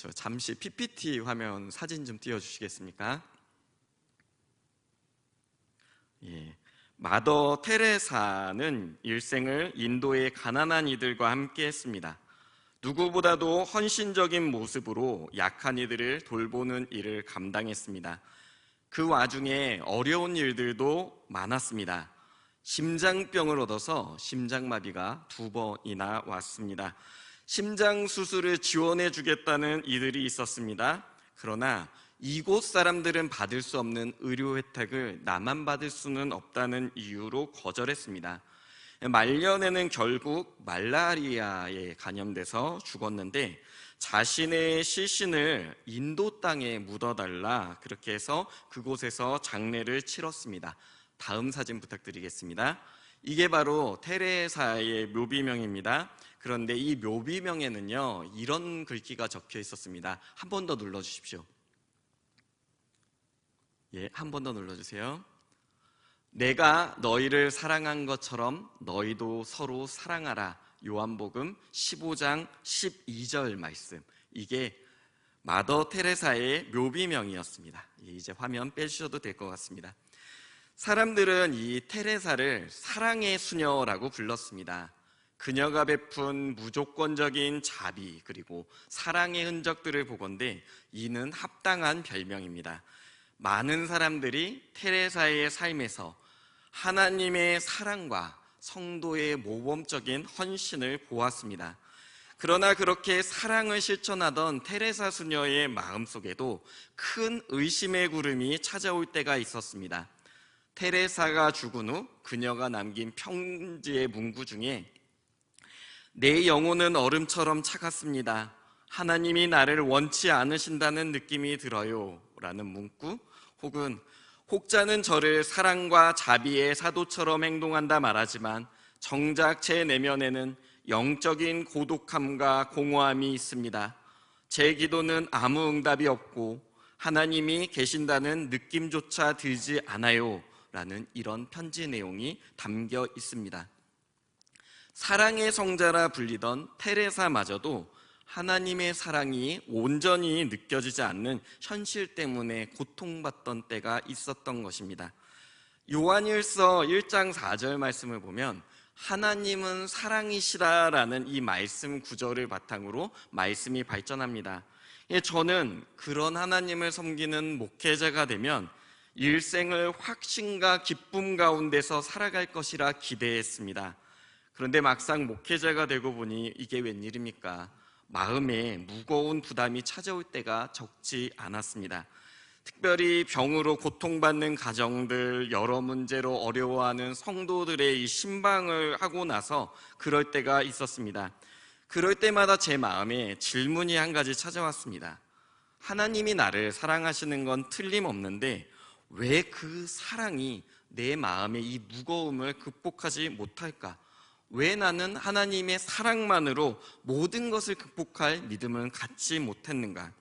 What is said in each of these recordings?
저 잠시 PPT 화면 사진 좀 띄워주시겠습니까? 예, 마더 테레사는 일생을 인도의 가난한 이들과 함께 했습니다. 누구보다도 헌신적인 모습으로 약한 이들을 돌보는 일을 감당했습니다. 그 와중에 어려운 일들도 많았습니다. 심장병을 얻어서 심장마비가 2번이나 왔습니다. 심장 수술을 지원해 주겠다는 이들이 있었습니다. 그러나 이곳 사람들은 받을 수 없는 의료 혜택을 나만 받을 수는 없다는 이유로 거절했습니다. 말년에는 결국 말라리아에 감염돼서 죽었는데 자신의 시신을 인도 땅에 묻어달라 그렇게 해서 그곳에서 장례를 치렀습니다. 다음 사진 부탁드리겠습니다. 이게 바로 테레사의 묘비명입니다. 그런데 이 묘비명에는요 이런 글귀가 적혀 있었습니다. 한 번 더 눌러주십시오. 예, 한 번 더 눌러주세요. 내가 너희를 사랑한 것처럼 너희도 서로 사랑하라. 요한복음 15장 12절 말씀. 이게 마더 테레사의 묘비명이었습니다. 이제 화면 빼주셔도 될 것 같습니다. 사람들은 이 테레사를 사랑의 수녀라고 불렀습니다. 그녀가 베푼 무조건적인 자비 그리고 사랑의 흔적들을 보건대 이는 합당한 별명입니다. 많은 사람들이 테레사의 삶에서 하나님의 사랑과 성도의 모범적인 헌신을 보았습니다. 그러나 그렇게 사랑을 실천하던 테레사 수녀의 마음속에도 큰 의심의 구름이 찾아올 때가 있었습니다. 테레사가 죽은 후 그녀가 남긴 편지의 문구 중에 내 영혼은 얼음처럼 차갑습니다. 하나님이 나를 원치 않으신다는 느낌이 들어요 라는 문구, 혹은 혹자는 저를 사랑과 자비의 사도처럼 행동한다 말하지만 정작 제 내면에는 영적인 고독함과 공허함이 있습니다. 제 기도는 아무 응답이 없고 하나님이 계신다는 느낌조차 들지 않아요 라는 이런 편지 내용이 담겨 있습니다. 사랑의 성자라 불리던 테레사마저도 하나님의 사랑이 온전히 느껴지지 않는 현실 때문에 고통받던 때가 있었던 것입니다. 요한일서 1장 4절 말씀을 보면 하나님은 사랑이시라라는 이 말씀 구절을 바탕으로 말씀이 발전합니다. 저는 그런 하나님을 섬기는 목회자가 되면 일생을 확신과 기쁨 가운데서 살아갈 것이라 기대했습니다. 그런데 막상 목회자가 되고 보니 이게 웬일입니까? 마음에 무거운 부담이 찾아올 때가 적지 않았습니다. 특별히 병으로 고통받는 가정들, 여러 문제로 어려워하는 성도들의 이 신방을 하고 나서 그럴 때가 있었습니다. 그럴 때마다 제 마음에 질문이 한 가지 찾아왔습니다. 하나님이 나를 사랑하시는 건 틀림없는데 왜 그 사랑이 내 마음의 이 무거움을 극복하지 못할까? 왜 나는 하나님의 사랑만으로 모든 것을 극복할 믿음을 갖지 못했는가?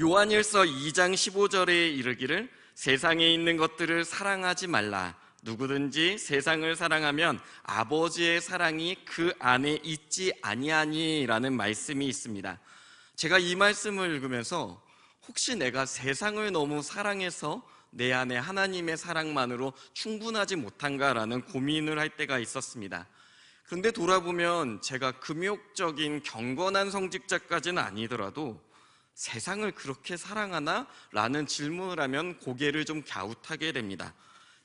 요한일서 2장 15절에 이르기를 세상에 있는 것들을 사랑하지 말라. 누구든지 세상을 사랑하면 아버지의 사랑이 그 안에 있지 아니하니라는 말씀이 있습니다. 제가 이 말씀을 읽으면서 혹시 내가 세상을 너무 사랑해서 내 안에 하나님의 사랑만으로 충분하지 못한가라는 고민을 할 때가 있었습니다. 그런데 돌아보면 제가 금욕적인 경건한 성직자까지는 아니더라도 세상을 그렇게 사랑하나? 라는 질문을 하면 고개를 좀 갸웃하게 됩니다.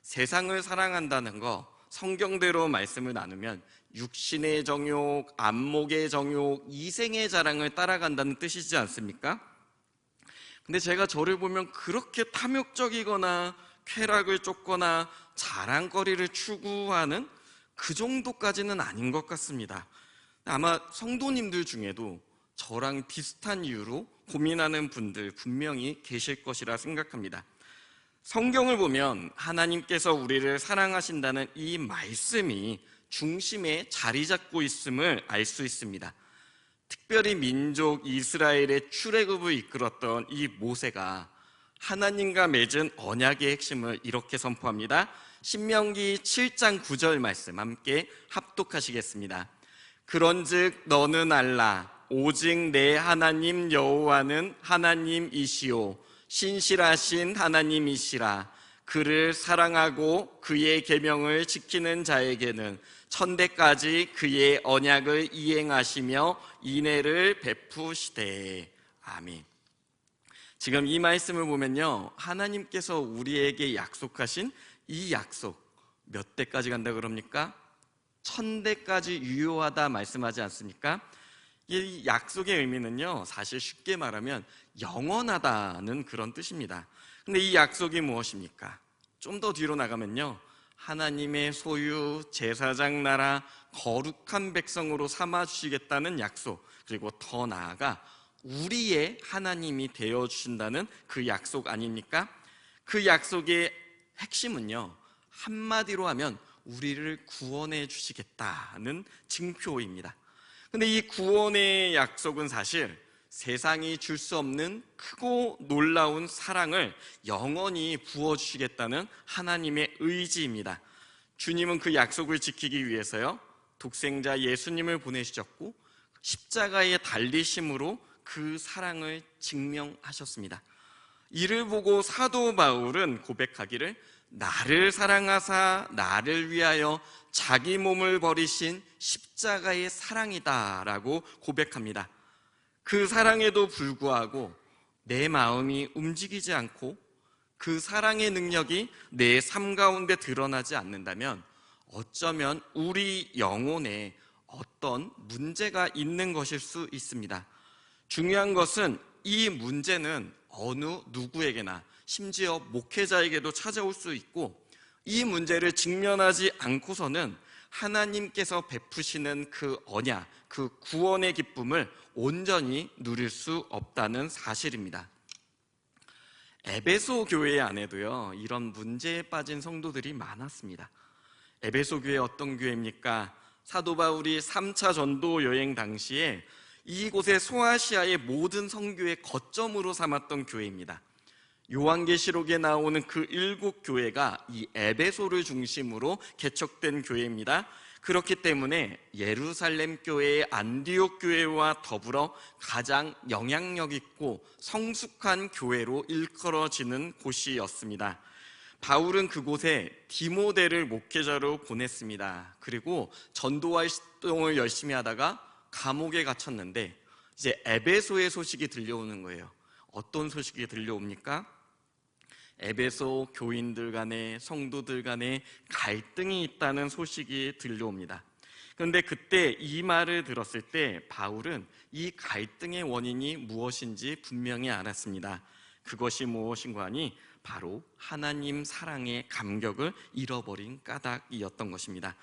세상을 사랑한다는 거 성경대로 말씀을 나누면 육신의 정욕, 안목의 정욕, 이생의 자랑을 따라간다는 뜻이지 않습니까? 근데 제가 저를 보면 그렇게 탐욕적이거나 쾌락을 쫓거나 자랑거리를 추구하는 그 정도까지는 아닌 것 같습니다. 아마 성도님들 중에도 저랑 비슷한 이유로 고민하는 분들 분명히 계실 것이라 생각합니다. 성경을 보면 하나님께서 우리를 사랑하신다는 이 말씀이 중심에 자리 잡고 있음을 알 수 있습니다. 특별히 민족 이스라엘의 출애굽을 이끌었던 이 모세가 하나님과 맺은 언약의 핵심을 이렇게 선포합니다. 신명기 7장 9절 말씀 함께 합독하시겠습니다. 그런즉 너는 알라 오직 내 하나님 여호와는 하나님이시오 신실하신 하나님이시라. 그를 사랑하고 그의 계명을 지키는 자에게는 천대까지 그의 언약을 이행하시며 인애를 베푸시되. 아멘. 지금 이 말씀을 보면요, 하나님께서 우리에게 약속하신 이 약속 몇 대까지 간다 그럽니까? 천대까지 유효하다 말씀하지 않습니까? 이 약속의 의미는요, 사실 쉽게 말하면 영원하다는 그런 뜻입니다. 근데 이 약속이 무엇입니까? 좀 더 뒤로 나가면요, 하나님의 소유, 제사장 나라, 거룩한 백성으로 삼아주시겠다는 약속, 그리고 더 나아가 우리의 하나님이 되어주신다는 그 약속 아닙니까? 그 약속의 핵심은요, 한마디로 하면 우리를 구원해 주시겠다는 증표입니다. 근데 이 구원의 약속은 사실 세상이 줄 수 없는 크고 놀라운 사랑을 영원히 부어주시겠다는 하나님의 의지입니다. 주님은 그 약속을 지키기 위해서요, 독생자 예수님을 보내주셨고 십자가에 달리심으로 그 사랑을 증명하셨습니다. 이를 보고 사도 바울은 고백하기를 나를 사랑하사 나를 위하여 자기 몸을 버리신 십자가의 사랑이다라고 고백합니다. 그 사랑에도 불구하고 내 마음이 움직이지 않고 그 사랑의 능력이 내 삶 가운데 드러나지 않는다면 어쩌면 우리 영혼에 어떤 문제가 있는 것일 수 있습니다. 중요한 것은 이 문제는 어느 누구에게나 심지어 목회자에게도 찾아올 수 있고, 이 문제를 직면하지 않고서는 하나님께서 베푸시는 그 언약, 그 구원의 기쁨을 온전히 누릴 수 없다는 사실입니다. 에베소 교회 안에도요, 이런 문제에 빠진 성도들이 많았습니다. 에베소 교회 어떤 교회입니까? 사도 바울이 3차 전도 여행 당시에 이곳에 소아시아의 모든 선교의 거점으로 삼았던 교회입니다. 요한계시록에 나오는 그 7교회가 이 에베소를 중심으로 개척된 교회입니다. 그렇기 때문에 예루살렘 교회의 안디옥 교회와 더불어 가장 영향력 있고 성숙한 교회로 일컬어지는 곳이었습니다. 바울은 그곳에 디모데를 목회자로 보냈습니다. 그리고 전도와 활동을 열심히 하다가 감옥에 갇혔는데 이제 에베소의 소식이 들려오는 거예요. 어떤 소식이 들려옵니까? 에베소 교인들 간에, 성도들 간에 갈등이 있다는 소식이 들려옵니다. 그런데 그때 이 말을 들었을 때 바울은 이 갈등의 원인이 무엇인지 분명히 알았습니다. 그것이 무엇인가 하니 바로 하나님 사랑의 감격을 잃어버린 까닭이었던 것입니다.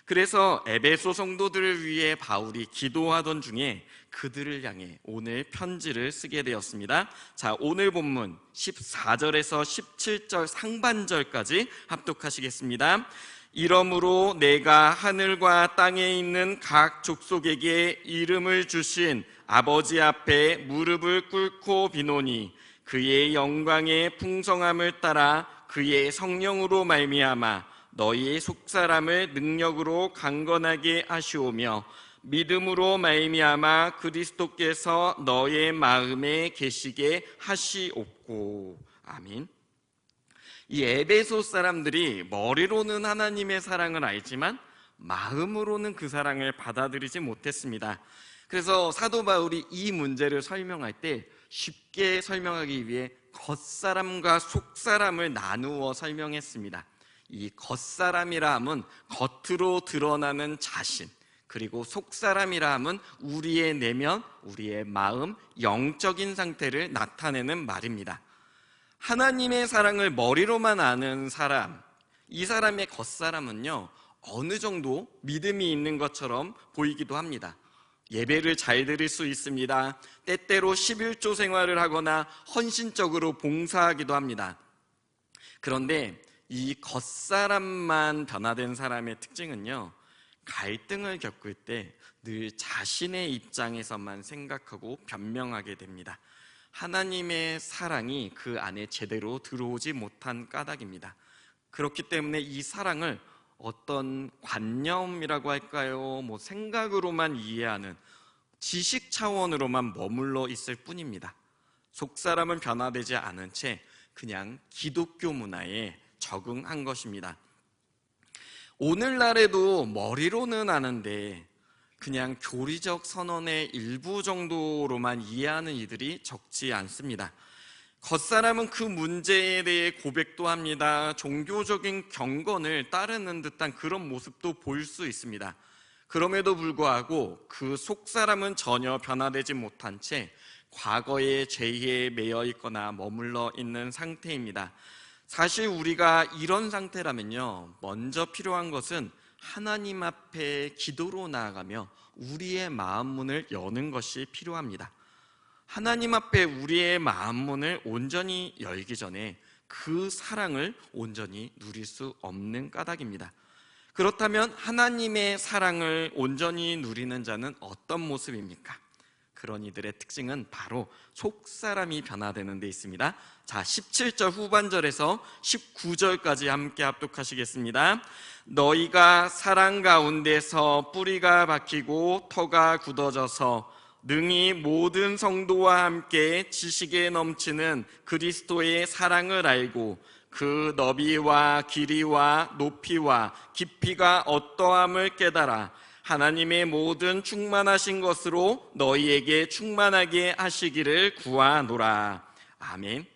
그래서 에베소 성도들을 위해 바울이 기도하던 중에 그들을 향해 오늘 편지를 쓰게 되었습니다. 자, 오늘 본문 14절에서 17절 상반절까지 합독하시겠습니다. 이러므로 내가 하늘과 땅에 있는 각 족속에게 이름을 주신 아버지 앞에 무릎을 꿇고 비노니 그의 영광의 풍성함을 따라 그의 성령으로 말미암아 너희의 속사람을 능력으로 강건하게 하시오며 믿음으로 말미암아 그리스도께서 너의 마음에 계시게 하시옵고. 아멘. 이 에베소 사람들이 머리로는 하나님의 사랑을 알지만 마음으로는 그 사랑을 받아들이지 못했습니다. 그래서 사도 바울이 이 문제를 설명할 때 쉽게 설명하기 위해 겉사람과 속사람을 나누어 설명했습니다. 이 겉사람이라 함은 겉으로 드러나는 자신, 그리고 속사람이라 함은 우리의 내면, 우리의 마음, 영적인 상태를 나타내는 말입니다. 하나님의 사랑을 머리로만 아는 사람, 이 사람의 겉사람은요, 어느 정도 믿음이 있는 것처럼 보이기도 합니다. 예배를 잘 드릴 수 있습니다. 때때로 11조 생활을 하거나 헌신적으로 봉사하기도 합니다. 그런데 이 겉사람만 변화된 사람의 특징은요, 갈등을 겪을 때 늘 자신의 입장에서만 생각하고 변명하게 됩니다. 하나님의 사랑이 그 안에 제대로 들어오지 못한 까닭입니다. 그렇기 때문에 이 사랑을 어떤 관념이라고 할까요? 생각으로만 이해하는, 지식 차원으로만 머물러 있을 뿐입니다. 속사람은 변화되지 않은 채 그냥 기독교 문화에 적응한 것입니다. 오늘날에도 머리로는 아는데 그냥 교리적 선언의 일부 정도로만 이해하는 이들이 적지 않습니다. 겉사람은 그 문제에 대해 고백도 합니다. 종교적인 경건을 따르는 듯한 그런 모습도 보일 수 있습니다. 그럼에도 불구하고 그 속사람은 전혀 변화되지 못한 채 과거의 죄에 매여 있거나 머물러 있는 상태입니다. 사실 우리가 이런 상태라면요, 먼저 필요한 것은 하나님 앞에 기도로 나아가며 우리의 마음 문을 여는 것이 필요합니다. 하나님 앞에 우리의 마음 문을 온전히 열기 전에 그 사랑을 온전히 누릴 수 없는 까닭입니다. 그렇다면 하나님의 사랑을 온전히 누리는 자는 어떤 모습입니까? 그런 이들의 특징은 바로 속사람이 변화되는 데 있습니다. 자, 17절 후반절에서 19절까지 함께 합독하시겠습니다. 너희가 사랑 가운데서 뿌리가 박히고 터가 굳어져서 능히 모든 성도와 함께 지식에 넘치는 그리스도의 사랑을 알고 그 너비와 길이와 높이와 깊이가 어떠함을 깨달아 하나님의 모든 충만하신 것으로 너희에게 충만하게 하시기를 구하노라. 아멘.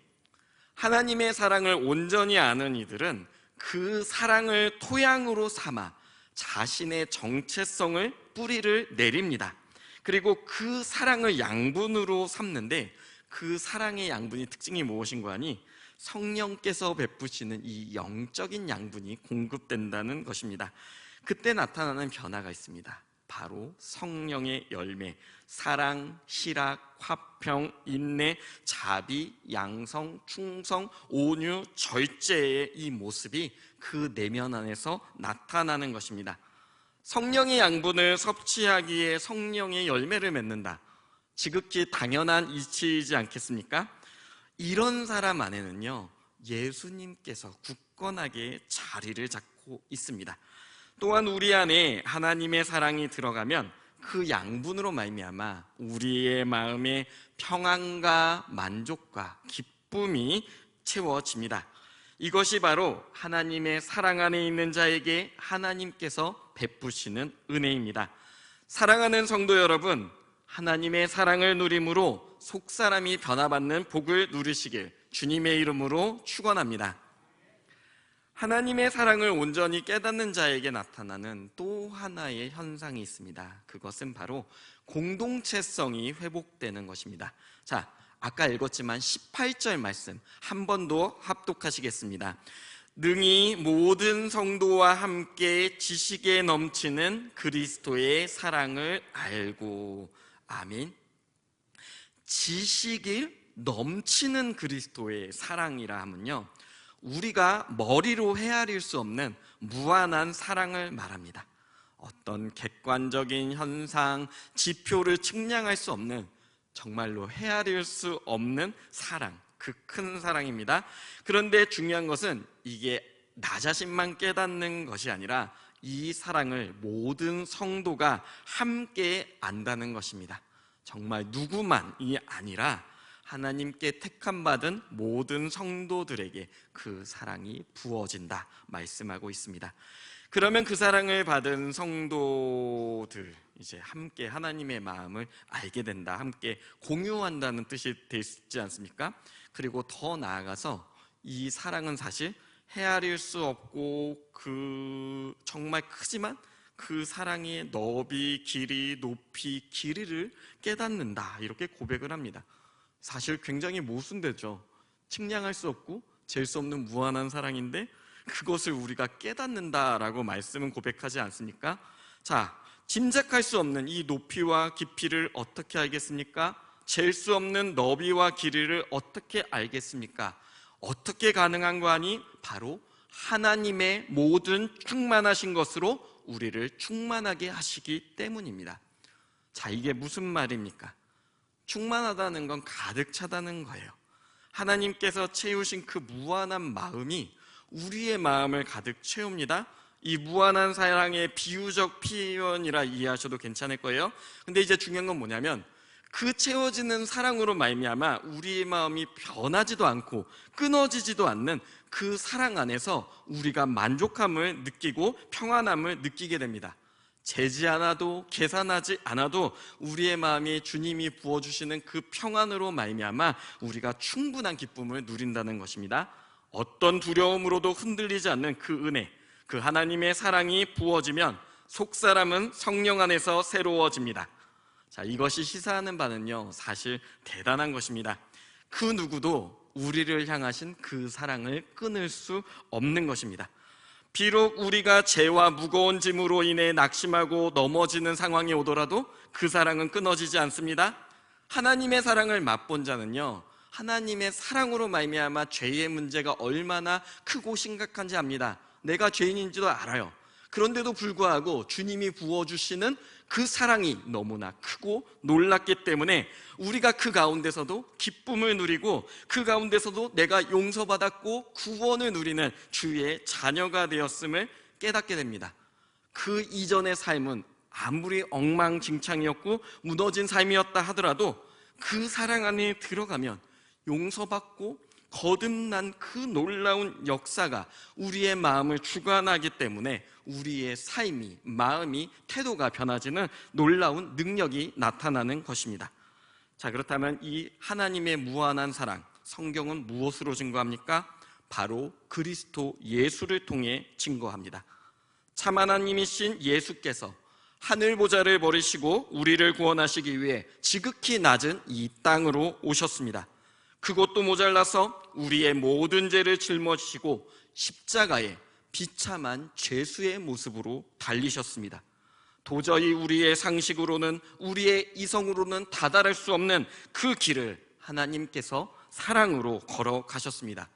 하나님의 사랑을 온전히 아는 이들은 그 사랑을 토양으로 삼아 자신의 정체성을 뿌리를 내립니다. 그리고 그 사랑을 양분으로 삼는데, 그 사랑의 양분이 특징이 무엇인가 하니 성령께서 베푸시는 이 영적인 양분이 공급된다는 것입니다. 그때 나타나는 변화가 있습니다. 바로 성령의 열매, 사랑, 희락, 화평, 인내, 자비, 양성, 충성, 온유, 절제의 이 모습이 그 내면 안에서 나타나는 것입니다. 성령의 양분을 섭취하기에 성령의 열매를 맺는다. 지극히 당연한 이치이지 않겠습니까? 이런 사람 안에는요, 예수님께서 굳건하게 자리를 잡고 있습니다. 또한 우리 안에 하나님의 사랑이 들어가면 그 양분으로 말미암아 우리의 마음에 평안과 만족과 기쁨이 채워집니다. 이것이 바로 하나님의 사랑 안에 있는 자에게 하나님께서 베푸시는 은혜입니다. 사랑하는 성도 여러분, 하나님의 사랑을 누림으로 속사람이 변화받는 복을 누리시길 주님의 이름으로 축원합니다. 하나님의 사랑을 온전히 깨닫는 자에게 나타나는 또 하나의 현상이 있습니다. 그것은 바로 공동체성이 회복되는 것입니다. 자, 아까 읽었지만 18절 말씀 한 번 더 합독하시겠습니다. 능히 모든 성도와 함께 지식에 넘치는 그리스도의 사랑을 알고. 아멘. 지식이 넘치는 그리스도의 사랑이라 하면요, 우리가 머리로 헤아릴 수 없는 무한한 사랑을 말합니다. 어떤 객관적인 현상, 지표를 측량할 수 없는, 정말로 헤아릴 수 없는 사랑, 그 큰 사랑입니다. 그런데 중요한 것은 이게 나 자신만 깨닫는 것이 아니라 이 사랑을 모든 성도가 함께 안다는 것입니다. 정말 누구만이 아니라 하나님께 택함받은 모든 성도들에게 그 사랑이 부어진다 말씀하고 있습니다. 그러면 그 사랑을 받은 성도들, 이제 함께 하나님의 마음을 알게 된다, 함께 공유한다는 뜻이 되지 않습니까? 그리고 더 나아가서 이 사랑은 사실 헤아릴 수 없고 정말 크지만 그 사랑의 너비, 길이, 높이, 길이를 깨닫는다, 이렇게 고백을 합니다. 사실 굉장히 모순되죠. 측량할 수 없고 잴 수 없는 무한한 사랑인데 그것을 우리가 깨닫는다라고 말씀은 고백하지 않습니까? 자, 짐작할 수 없는 이 높이와 깊이를 어떻게 알겠습니까? 잴 수 없는 너비와 길이를 어떻게 알겠습니까? 어떻게 가능한 거 아니? 바로 하나님의 모든 충만하신 것으로 우리를 충만하게 하시기 때문입니다. 자, 이게 무슨 말입니까? 충만하다는 건 가득 차다는 거예요. 하나님께서 채우신 그 무한한 마음이 우리의 마음을 가득 채웁니다. 이 무한한 사랑의 비유적 표현이라 이해하셔도 괜찮을 거예요. 근데 이제 중요한 건 뭐냐면 그 채워지는 사랑으로 말미암아 우리의 마음이 변하지도 않고 끊어지지도 않는 그 사랑 안에서 우리가 만족함을 느끼고 평안함을 느끼게 됩니다. 재지 않아도 계산하지 않아도 우리의 마음이 주님이 부어주시는 그 평안으로 말미암아 우리가 충분한 기쁨을 누린다는 것입니다. 어떤 두려움으로도 흔들리지 않는 그 은혜, 그 하나님의 사랑이 부어지면 속사람은 성령 안에서 새로워집니다. 자, 이것이 시사하는 바는요, 사실 대단한 것입니다. 그 누구도 우리를 향하신 그 사랑을 끊을 수 없는 것입니다. 비록 우리가 죄와 무거운 짐으로 인해 낙심하고 넘어지는 상황이 오더라도 그 사랑은 끊어지지 않습니다. 하나님의 사랑을 맛본 자는요, 하나님의 사랑으로 말미암아 죄의 문제가 얼마나 크고 심각한지 압니다. 내가 죄인인지도 알아요. 그런데도 불구하고 주님이 부어주시는 그 사랑이 너무나 크고 놀랍기 때문에 우리가 그 가운데서도 기쁨을 누리고 그 가운데서도 내가 용서받았고 구원을 누리는 주의 자녀가 되었음을 깨닫게 됩니다. 그 이전의 삶은 아무리 엉망진창이었고 무너진 삶이었다 하더라도 그 사랑 안에 들어가면 용서받고 거듭난 그 놀라운 역사가 우리의 마음을 주관하기 때문에 우리의 삶이, 마음이, 태도가 변화지는 놀라운 능력이 나타나는 것입니다. 자, 그렇다면 이 하나님의 무한한 사랑, 성경은 무엇으로 증거합니까? 바로 그리스도 예수를 통해 증거합니다. 참 하나님이신 예수께서 하늘 보좌를 버리시고 우리를 구원하시기 위해 지극히 낮은 이 땅으로 오셨습니다. 그것도 모자라서 우리의 모든 죄를 짊어지시고 십자가에 비참한 죄수의 모습으로 달리셨습니다. 도저히 우리의 상식으로는, 우리의 이성으로는 다다를 수 없는 그 길을 하나님께서 사랑으로 걸어가셨습니다.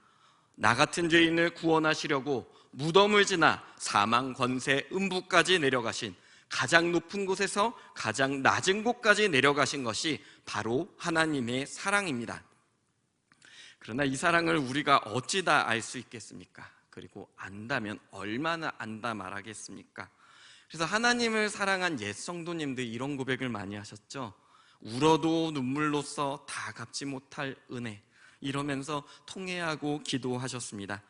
나 같은 죄인을 구원하시려고 무덤을 지나 사망, 권세, 음부까지 내려가신, 가장 높은 곳에서 가장 낮은 곳까지 내려가신 것이 바로 하나님의 사랑입니다. 그러나 이 사랑을 우리가 어찌 다 알 수 있겠습니까? 그리고 안다면 얼마나 안다 말하겠습니까? 그래서 하나님을 사랑한 옛 성도님들 이런 고백을 많이 하셨죠. 울어도 눈물로써 다 갚지 못할 은혜, 이러면서 통회하고 기도하셨습니다.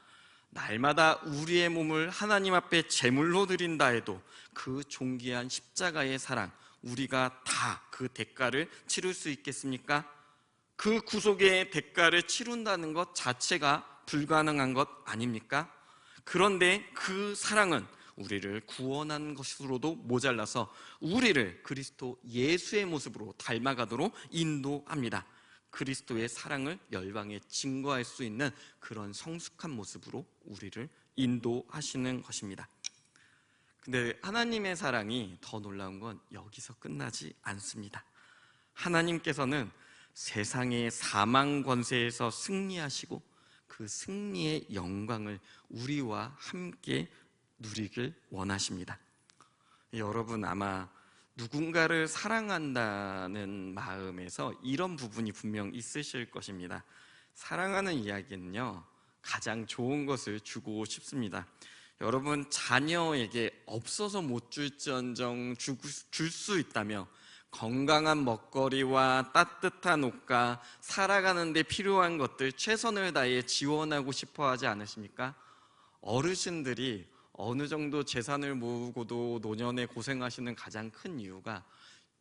날마다 우리의 몸을 하나님 앞에 제물로 드린다 해도 그 존귀한 십자가의 사랑, 우리가 다 그 대가를 치를 수 있겠습니까? 그 구속의 대가를 치른다는 것 자체가 불가능한 것 아닙니까? 그런데 그 사랑은 우리를 구원한 것으로도 모자라서 우리를 그리스도 예수의 모습으로 닮아가도록 인도합니다. 그리스도의 사랑을 열방에 증거할 수 있는 그런 성숙한 모습으로 우리를 인도하시는 것입니다. 근데 하나님의 사랑이 더 놀라운 건 여기서 끝나지 않습니다. 하나님께서는 세상의 사망 권세에서 승리하시고 그 승리의 영광을 우리와 함께 누리길 원하십니다. 여러분 아마 누군가를 사랑한다는 마음에서 이런 부분이 분명 있으실 것입니다. 사랑하는 이야기는요, 가장 좋은 것을 주고 싶습니다. 여러분 자녀에게 없어서 못 줄지언정 줄 수 있다며 건강한 먹거리와 따뜻한 옷과 살아가는 데 필요한 것들 최선을 다해 지원하고 싶어 하지 않으십니까? 어르신들이 어느 정도 재산을 모으고도 노년에 고생하시는 가장 큰 이유가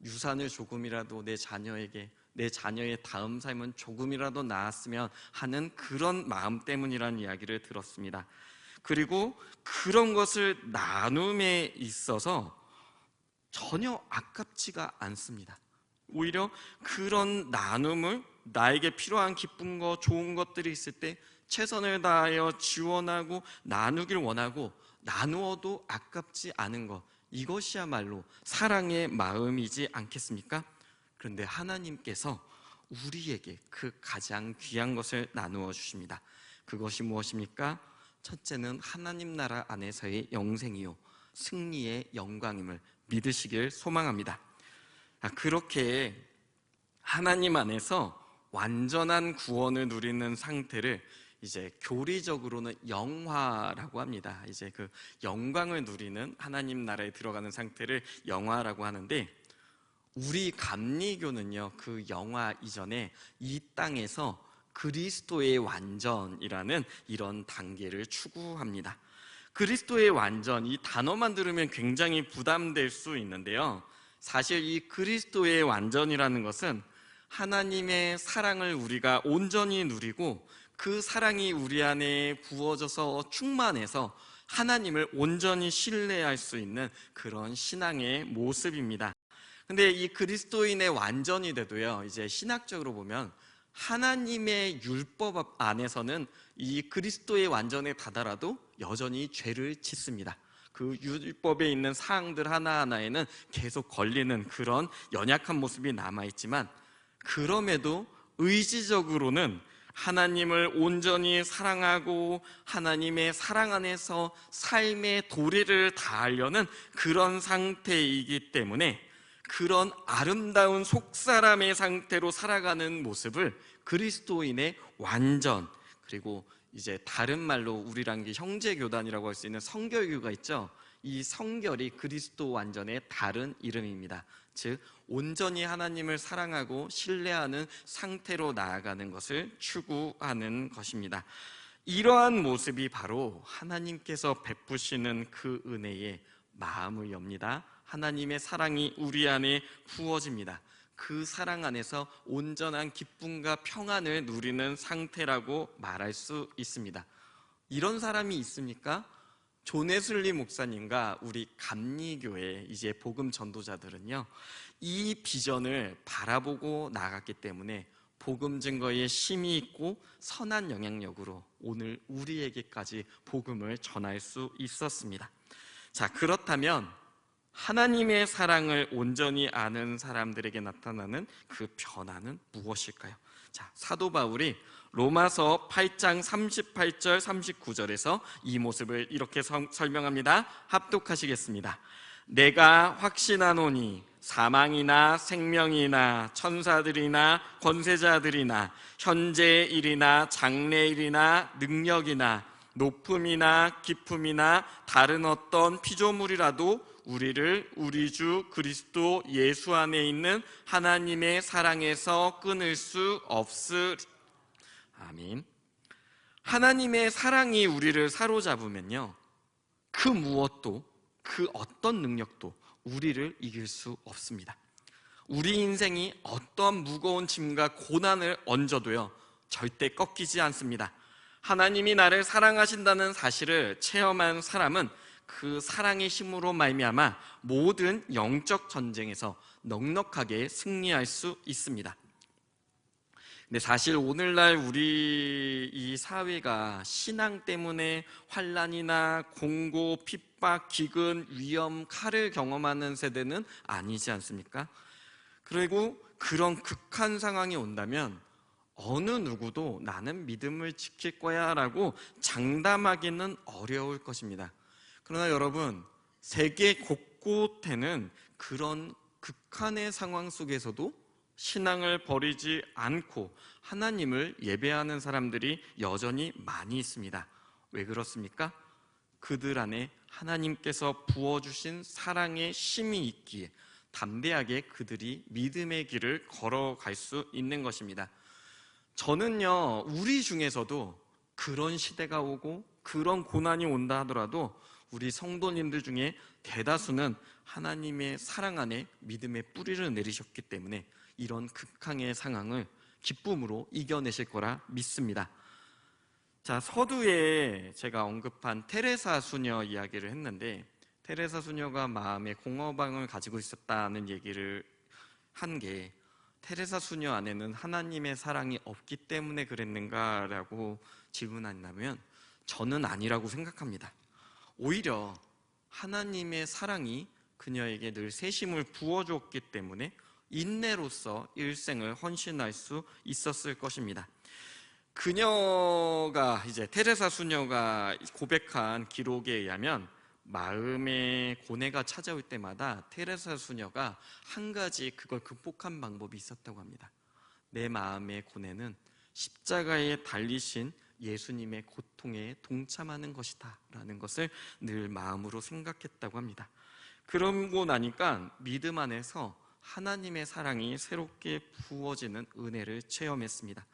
유산을 조금이라도 내 자녀에게, 내 자녀의 다음 삶은 조금이라도 나았으면 하는 그런 마음 때문이라는 이야기를 들었습니다. 그리고 그런 것을 나눔에 있어서 전혀 아깝지가 않습니다. 오히려 그런 나눔을 나에게 필요한 기쁜 것, 좋은 것들이 있을 때 최선을 다하여 지원하고 나누길 원하고 나누어도 아깝지 않은 것, 이것이야말로 사랑의 마음이지 않겠습니까? 그런데 하나님께서 우리에게 그 가장 귀한 것을 나누어 주십니다. 그것이 무엇입니까? 첫째는 하나님 나라 안에서의 영생이요 승리의 영광임을 믿으시길 소망합니다. 그렇게 하나님 안에서 완전한 구원을 누리는 상태를 이제 교리적으로는 영화라고 합니다. 이제 그 영광을 누리는 하나님 나라에 들어가는 상태를 영화라고 하는데, 우리 감리교는요, 그 영화 이전에 이 땅에서 그리스도의 완전이라는 이런 단계를 추구합니다. 그리스도의 완전, 이 단어만 들으면 굉장히 부담될 수 있는데요, 사실 이 그리스도의 완전이라는 것은 하나님의 사랑을 우리가 온전히 누리고 그 사랑이 우리 안에 부어져서 충만해서 하나님을 온전히 신뢰할 수 있는 그런 신앙의 모습입니다. 근데 이 그리스도인의 완전이 돼도요, 이제 신학적으로 보면 하나님의 율법 안에서는 이 그리스도의 완전에 다다라도 여전히 죄를 짓습니다. 그 율법에 있는 사항들 하나하나에는 계속 걸리는 그런 연약한 모습이 남아있지만, 그럼에도 의지적으로는 하나님을 온전히 사랑하고 하나님의 사랑 안에서 삶의 도리를 다하려는 그런 상태이기 때문에, 그런 아름다운 속사람의 상태로 살아가는 모습을 그리스도인의 완전, 그리고 이제 다른 말로 우리랑 형제교단이라고 할 수 있는 성결교가 있죠. 이 성결이 그리스도 완전의 다른 이름입니다. 즉 온전히 하나님을 사랑하고 신뢰하는 상태로 나아가는 것을 추구하는 것입니다. 이러한 모습이 바로 하나님께서 베푸시는 그 은혜에 마음을 엽니다. 하나님의 사랑이 우리 안에 부어집니다. 그 사랑 안에서 온전한 기쁨과 평안을 누리는 상태라고 말할 수 있습니다. 이런 사람이 있습니까? 존 웨슬리 목사님과 우리 감리교회 이제 복음 전도자들은요, 이 비전을 바라보고 나갔기 때문에 복음 증거에 힘이 있고 선한 영향력으로 오늘 우리에게까지 복음을 전할 수 있었습니다. 자, 그렇다면 하나님의 사랑을 온전히 아는 사람들에게 나타나는 그 변화는 무엇일까요? 자, 사도 바울이 로마서 8장 38절 39절에서 이 모습을 이렇게 설명합니다. 합독하시겠습니다. 내가 확신하노니 사망이나 생명이나 천사들이나 권세자들이나 현재일이나 장래일이나 능력이나 높음이나 깊음이나 다른 어떤 피조물이라도 우리를 우리 주 그리스도 예수 안에 있는 하나님의 사랑에서 끊을 수 없으리. 아멘. 하나님의 사랑이 우리를 사로잡으면요, 그 무엇도, 그 어떤 능력도 우리를 이길 수 없습니다. 우리 인생이 어떤 무거운 짐과 고난을 얹어도요, 절대 꺾이지 않습니다. 하나님이 나를 사랑하신다는 사실을 체험한 사람은 그 사랑의 힘으로 말미암아 모든 영적 전쟁에서 넉넉하게 승리할 수 있습니다. 근데 사실 오늘날 우리 이 사회가 신앙 때문에 환난이나 공고, 핍박, 기근, 위험, 칼을 경험하는 세대는 아니지 않습니까? 그리고 그런 극한 상황이 온다면 어느 누구도 나는 믿음을 지킬 거야 라고 장담하기는 어려울 것입니다. 그러나 여러분, 세계 곳곳에는 그런 극한의 상황 속에서도 신앙을 버리지 않고 하나님을 예배하는 사람들이 여전히 많이 있습니다. 왜 그렇습니까? 그들 안에 하나님께서 부어주신 사랑의 힘이 있기에 담대하게 그들이 믿음의 길을 걸어갈 수 있는 것입니다. 저는요, 우리 중에서도 그런 시대가 오고 그런 고난이 온다 하더라도 우리 성도님들 중에 대다수는 하나님의 사랑 안에 믿음의 뿌리를 내리셨기 때문에 이런 극한의 상황을 기쁨으로 이겨내실 거라 믿습니다. 자, 서두에 제가 언급한 테레사 수녀 이야기를 했는데, 테레사 수녀가 마음에 공허방을 가지고 있었다는 얘기를 한 게, 테레사 수녀 안에는 하나님의 사랑이 없기 때문에 그랬는가라고 질문한다면 저는 아니라고 생각합니다. 오히려 하나님의 사랑이 그녀에게 늘 세심을 부어줬기 때문에 인내로서 일생을 헌신할 수 있었을 것입니다. 그녀가 이제 테레사 수녀가 고백한 기록에 의하면 마음의 고뇌가 찾아올 때마다 테레사 수녀가 한 가지 그걸 극복한 방법이 있었다고 합니다. 내 마음의 고뇌는 십자가에 달리신 예수님의 고통에 동참하는 것이다 라는 것을 늘 마음으로 생각했다고 합니다. 그러고 나니까 믿음 안에서 하나님의 사랑이 새롭게 부어지는 은혜를 체험했습니다.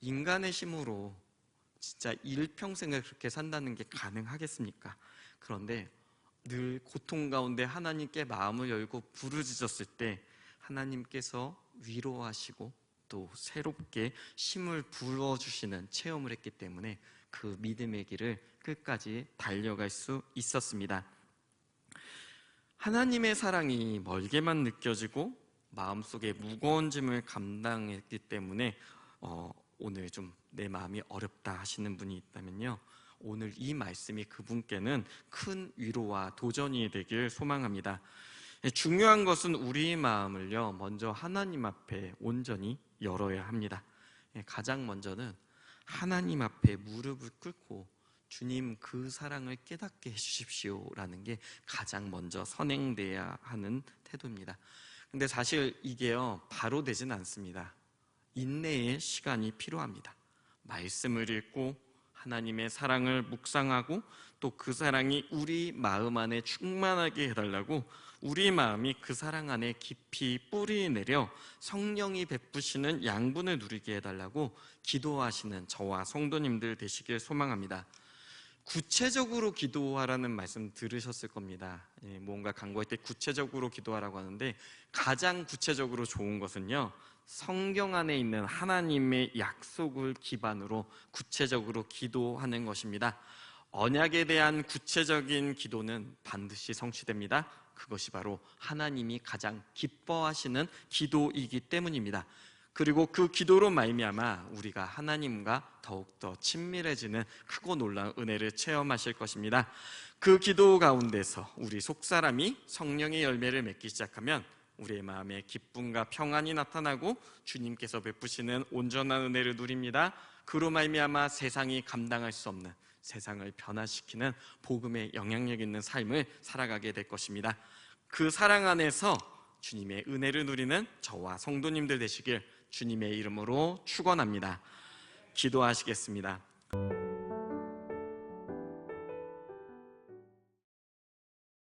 인간의 힘으로 진짜 일평생을 그렇게 산다는 게 가능하겠습니까? 그런데 늘 고통 가운데 하나님께 마음을 열고 부르짖었을 때 하나님께서 위로하시고 또 새롭게 힘을 부어주시는 체험을 했기 때문에 그 믿음의 길을 끝까지 달려갈 수 있었습니다. 하나님의 사랑이 멀게만 느껴지고 마음속에 무거운 짐을 감당했기 때문에 오늘 좀 내 마음이 어렵다 하시는 분이 있다면요, 오늘 이 말씀이 그분께는 큰 위로와 도전이 되길 소망합니다. 중요한 것은 우리 마음을요, 먼저 하나님 앞에 온전히 열어야 합니다. 가장 먼저는 하나님 앞에 무릎을 꿇고 주님 그 사랑을 깨닫게 해주십시오 라는 게 가장 먼저 선행돼야 하는 태도입니다. 근데 사실 이게요, 바로 되진 않습니다. 인내의 시간이 필요합니다. 말씀을 읽고 하나님의 사랑을 묵상하고 또 그 사랑이 우리 마음 안에 충만하게 해달라고, 우리 마음이 그 사랑 안에 깊이 뿌리 내려 성령이 베푸시는 양분을 누리게 해달라고 기도하시는 저와 성도님들 되시길 소망합니다. 구체적으로 기도하라는 말씀 들으셨을 겁니다. 뭔가 간구할 때 구체적으로 기도하라고 하는데, 가장 구체적으로 좋은 것은요, 성경 안에 있는 하나님의 약속을 기반으로 구체적으로 기도하는 것입니다. 언약에 대한 구체적인 기도는 반드시 성취됩니다. 그것이 바로 하나님이 가장 기뻐하시는 기도이기 때문입니다. 그리고 그 기도로 말미암아 우리가 하나님과 더욱더 친밀해지는 크고 놀라운 은혜를 체험하실 것입니다. 그 기도 가운데서 우리 속사람이 성령의 열매를 맺기 시작하면 우리의 마음에 기쁨과 평안이 나타나고 주님께서 베푸시는 온전한 은혜를 누립니다. 그로 말미암아 세상이 감당할 수 없는, 세상을 변화시키는 복음의 영향력 있는 삶을 살아가게 될 것입니다. 그 사랑 안에서 주님의 은혜를 누리는 저와 성도님들 되시길 주님의 이름으로 축원합니다. 기도하시겠습니다.